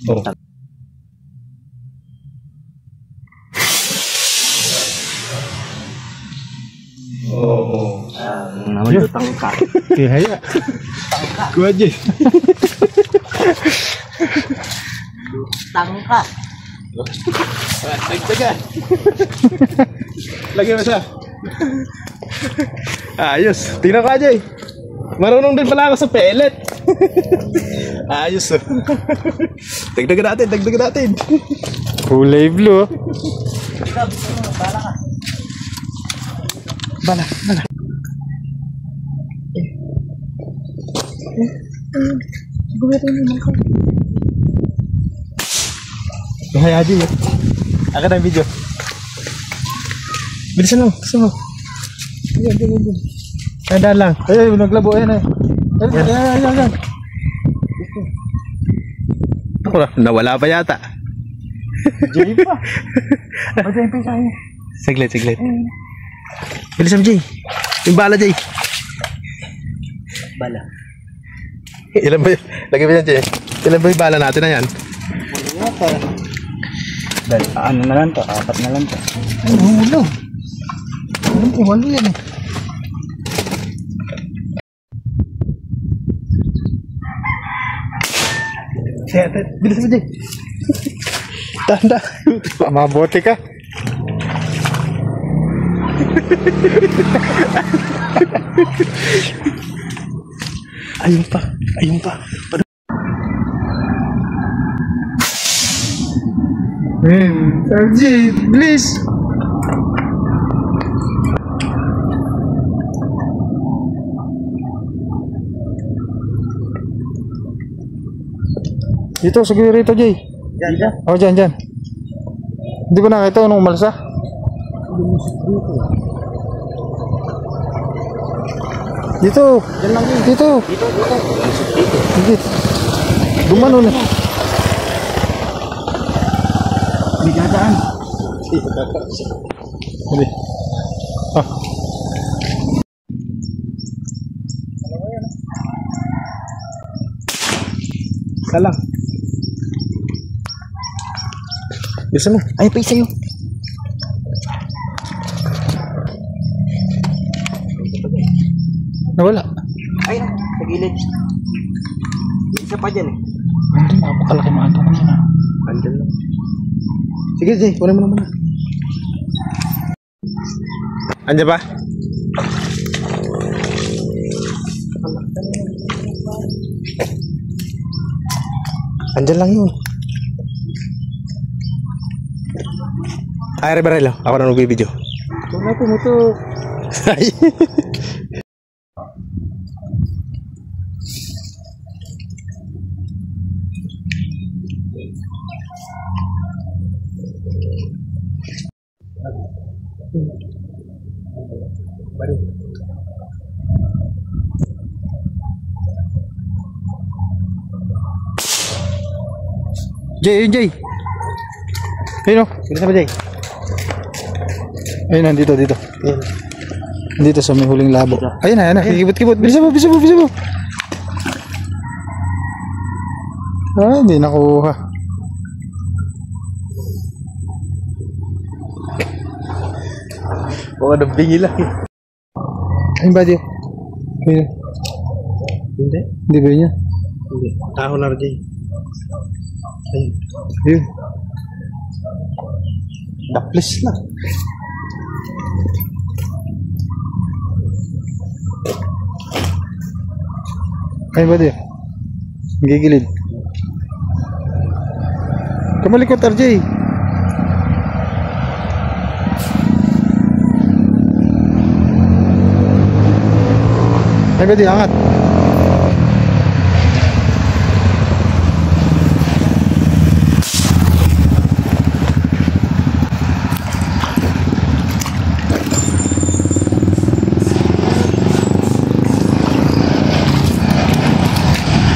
Oh. Oh. Naman ito tangka. Kaya. Gua aja. Tangka. Dagdagan. Lagi mo siya. Ayos. Tingnan ko aja. Marunong din pala ako sa pellet. Ayos. Dagdagan natin. Kulay blue. Bala ka. Bala. Bahaya aja ya. Akan ada video. Bilisan mo. Ayan. Ada lang. Ayo naglabo yan eh. Ayan. Ako na, nawala pa yata. Jay pa. Bajay pa sa'yo. Saglit. Bilisan mo, Jay. Yung bala, Jay. Bala. Ilan ba yun? Lagyan mo yan, Jay. Ilan ba yung bala natin na yan? Ano na lang to? 4 na lang to. Ay, hulo. Walo yan eh. Bilisan mo, Jay. Tanda. Mabuti ka. Ayun pa. RJ, please. Dito, sige rito, Jay. Diyan. Oh, dyan. Hindi ba nakita nung umalsa? Dito. Diyan lang yun. Dito. Dito. Gumano na. Hindi dadaan. Hindi. Ah. Salang. Bilisan mo. Ay, pa isa yun. Nawala. Ay, sa gilid. Isa pa dyan eh. Hindi, napakalaki mga ito kanina. Andyan lang. Sige, Jay. Kunin mo naman. Andyan ba? Andyan lang yun. Ay, Rebarelo. Ako na nagbibideo. Wala po mo ito. Ay. Jay. Ayun o. Bilisan mo, Jay. Ayun, nandito. Ayan. Dito sa may huling labo. Ayun na. Kikibot. Bilisan mo. Ah, hindi nakuha. Oo, nabingi lang. Ayun ba, Jay? Ayun. Hindi. Hindi ba yun yan? Hindi. Taho na, Jay. Ayun. Ayun. Daplis lang. Ayun ba, Jay? Gigilid. Kamalikot, RJ. Ayun ba, Jay? Angat.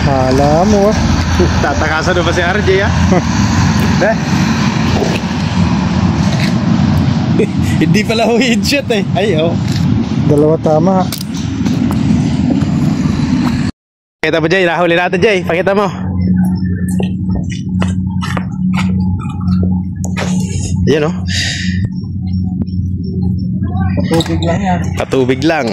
Alam mo ah. Tatakasan ba si RJ ah? Hindi pala ho headshot eh. Ay oh. Dalawa tama. Pakita mo Jay, nahuli natin Jay. Pakita mo. Ayan, oh. Tubig lang yan. Patubig lang.